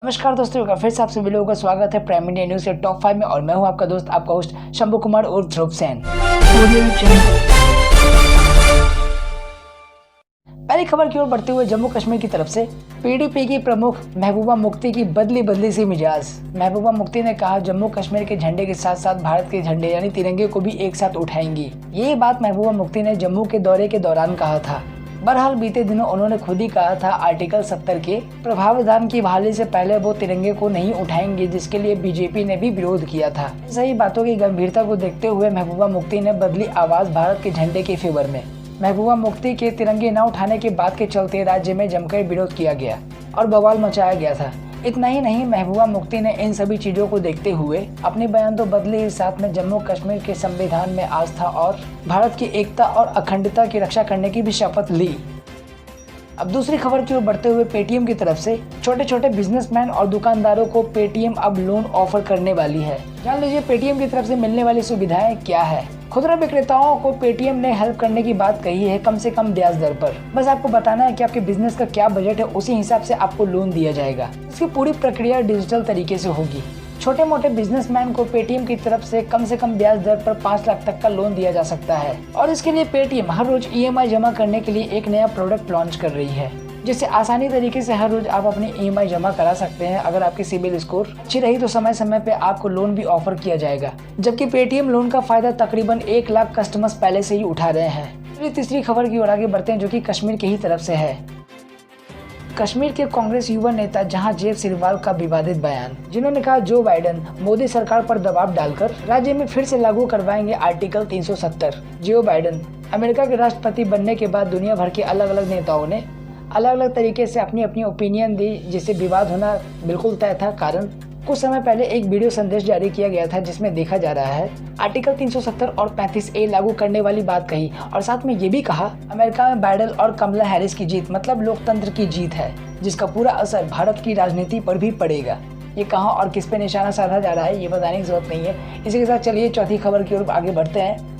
नमस्कार दोस्तों, फिर से आप सभी लोगों का स्वागत है प्राइम इंडिया न्यूज़ के टॉप 5 में। और मैं हूं आपका दोस्त, आपका होस्ट शंभू कुमार और ध्रुव सेन। पहली खबर की ओर बढ़ते हुए जम्मू कश्मीर की तरफ से पीडीपी की प्रमुख महबूबा मुफ्ती की बदली सी मिजाज। महबूबा मुफ्ती ने कहा, जम्मू कश्मीर के झंडे के साथ साथ भारत के झंडे यानी तिरंगे को भी एक साथ उठाएंगी। ये बात महबूबा मुफ्ती ने जम्मू के दौरे के दौरान कहा था। बहरहाल बीते दिनों उन्होंने खुद ही कहा था आर्टिकल 70 के प्रावधान की बहाली से पहले वो तिरंगे को नहीं उठाएंगे, जिसके लिए बीजेपी ने भी विरोध किया था। सही बातों की गंभीरता को देखते हुए महबूबा मुफ्ती ने बदली आवाज भारत के झंडे के फेवर में। महबूबा मुफ्ती के तिरंगे न उठाने की बात के चलते राज्य में जमकर विरोध किया गया और बवाल मचाया गया था। इतना ही नहीं, महबूबा मुफ्ती ने इन सभी चीजों को देखते हुए अपने बयान तो बदले ही साथ में जम्मू कश्मीर के संविधान में आस्था और भारत की एकता और अखंडता की रक्षा करने की भी शपथ ली। अब दूसरी खबर की ओर बढ़ते हुए पेटीएम की तरफ से छोटे छोटे बिजनेसमैन और दुकानदारों को पेटीएम अब लोन ऑफर करने वाली है। जान लीजिए पेटीएम की तरफ से मिलने वाली सुविधाएं क्या है। खुदरा विक्रेताओं को पेटीएम ने हेल्प करने की बात कही है, कम से कम ब्याज दर पर। बस आपको बताना है कि आपके बिजनेस का क्या बजट है, उसी हिसाब से आपको लोन दिया जाएगा। इसकी पूरी प्रक्रिया डिजिटल तरीके से होगी। छोटे मोटे बिजनेसमैन को पेटीएम की तरफ से कम ब्याज दर पर 5 लाख तक का लोन दिया जा सकता है। और इसके लिए पेटीएम हर रोज ईएमआई जमा करने के लिए एक नया प्रोडक्ट लॉन्च कर रही है, जिससे आसानी तरीके से हर रोज आप अपनी ईएमआई जमा करा सकते हैं। अगर आपकी सिबिल स्कोर अच्छी रही तो समय समय पे आपको लोन भी ऑफर किया जाएगा, जबकि पेटीएम लोन का फायदा तकरीबन 1 लाख कस्टमर्स पहले से ही उठा रहे हैं। तीसरी खबर की ओर आगे बढ़ते हैं, जो कि कश्मीर की ही तरफ से है। कश्मीर के कांग्रेस युवा नेता जहांगीर सिरवाल का विवादित बयान, जिन्होंने कहा जो बाइडेन मोदी सरकार पर दबाव डालकर राज्य में फिर से लागू करवाएंगे आर्टिकल 370। जो बाइडेन अमेरिका के राष्ट्रपति बनने के बाद दुनिया भर के अलग अलग नेताओं ने अलग अलग तरीके से अपनी अपनी ओपिनियन दी, जिससे विवाद होना बिल्कुल तय था। कारण कुछ समय पहले एक वीडियो संदेश जारी किया गया था, जिसमें देखा जा रहा है आर्टिकल 370 और 35A लागू करने वाली बात कही, और साथ में ये भी कहा अमेरिका में बाइडेन और कमला हैरिस की जीत मतलब लोकतंत्र की जीत है, जिसका पूरा असर भारत की राजनीति पर भी पड़ेगा। ये कहाँ और किस पे निशाना साधा जा रहा है ये बताने की जरूरत नहीं है। इसी के साथ चलिए चौथी खबर की ओर आगे बढ़ते हैं।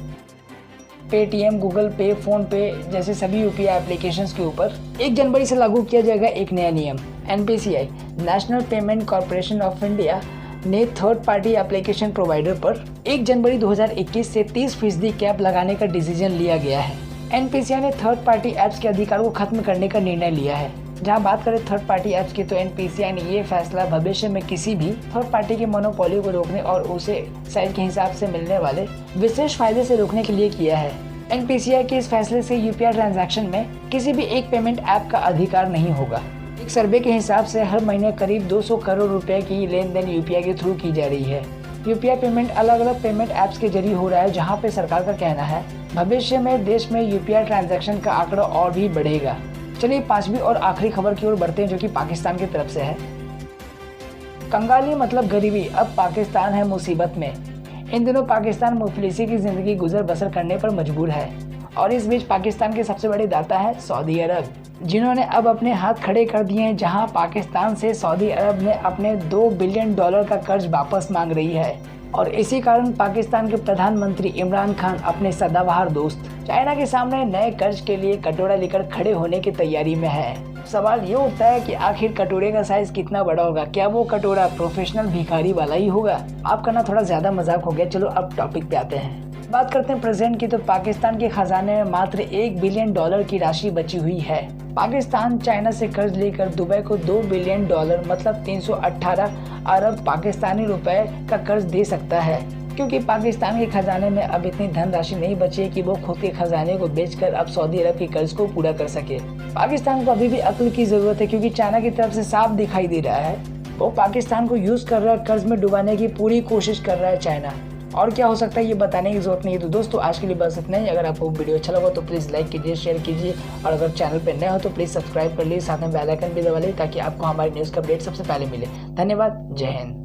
पेटीएम, गूगल पे, फोन पे जैसे सभी यूपीआई एप्लीकेशंस के ऊपर 1 जनवरी से लागू किया जाएगा एक नया नियम। NPCI national payment corporation of India ने थर्ड पार्टी एप्लीकेशन प्रोवाइडर पर 1 जनवरी 2021 से 30% कैप लगाने का डिसीजन लिया गया है। एनपीसीआई ने थर्ड पार्टी ऐप्स के अधिकार को खत्म करने का निर्णय लिया है। जहां बात करें थर्ड पार्टी ऐप्स की, तो एनपीसीआई ने ये फैसला भविष्य में किसी भी थर्ड पार्टी के मोनोपोली को रोकने और उसे साइज के हिसाब से मिलने वाले विशेष फायदे से रोकने के लिए किया है। एनपीसीआई के इस फैसले से यूपीआई ट्रांजैक्शन में किसी भी एक पेमेंट ऐप का अधिकार नहीं होगा। एक सर्वे के हिसाब से हर महीने करीब 200 करोड़ रुपए की लेन देन यूपीआई के थ्रू की जा रही है। यूपीआई पेमेंट अलग अलग पेमेंट ऐप्स के जरिए हो रहा है, जहां पे सरकार का कहना है भविष्य में देश में यूपीआई ट्रांजैक्शन का आंकड़ा और भी बढ़ेगा। चलिए 5वीं और आखिरी खबर की ओर बढ़ते हैं, जो कि पाकिस्तान की तरफ से है। कंगाली मतलब गरीबी, अब पाकिस्तान है मुसीबत में। इन दिनों पाकिस्तान मुफलिसी की जिंदगी गुजर बसर करने पर मजबूर है, और इस बीच पाकिस्तान के सबसे बड़े दाता है सऊदी अरब, जिन्होंने अब अपने हाथ खड़े कर दिए हैं। जहां पाकिस्तान से सऊदी अरब ने अपने $2 बिलियन का कर्ज वापस मांग रही है, और इसी कारण पाकिस्तान के प्रधानमंत्री इमरान खान अपने सदाबहार दोस्त चाइना के सामने नए कर्ज के लिए कटोरा लेकर खड़े होने की तैयारी में है। सवाल ये उठता है कि आखिर कटोरे का साइज कितना बड़ा होगा? क्या वो कटोरा प्रोफेशनल भिखारी वाला ही होगा? आपका ना थोड़ा ज्यादा मजाक हो गया। चलो अब टॉपिक पे आते हैं। बात करते हैं प्रेजेंट की, तो पाकिस्तान के खजाने में मात्र $1 बिलियन की राशि बची हुई है। पाकिस्तान चाइना से कर्ज लेकर दुबई को $2 बिलियन मतलब 318 अरब पाकिस्तानी रुपए का कर्ज दे सकता है, क्योंकि पाकिस्तान के खजाने में अब इतनी धनराशि नहीं बची है कि वो खुद के खजाने को बेचकर अब सऊदी अरब के कर्ज को पूरा कर सके। पाकिस्तान को अभी भी अक्ल की जरूरत है, क्योंकि चाइना की तरफ से साफ दिखाई दे रहा है वो पाकिस्तान को यूज कर रहा है, कर्ज में डुबाने की पूरी कोशिश कर रहा है चाइना। और क्या हो सकता है ये बताने की जरूरत नहीं है। तो दोस्तों आज के लिए बस इतना ही। अगर आपको वीडियो अच्छा लगा तो प्लीज़ लाइक कीजिए, शेयर कीजिए, और अगर चैनल पर नए हो तो प्लीज़ सब्सक्राइब कर लीजिए, साथ में बेल आइकन भी दबा लीजिए, ताकि आपको हमारी न्यूज़ का अपडेट सबसे पहले मिले। धन्यवाद। जय हिंद।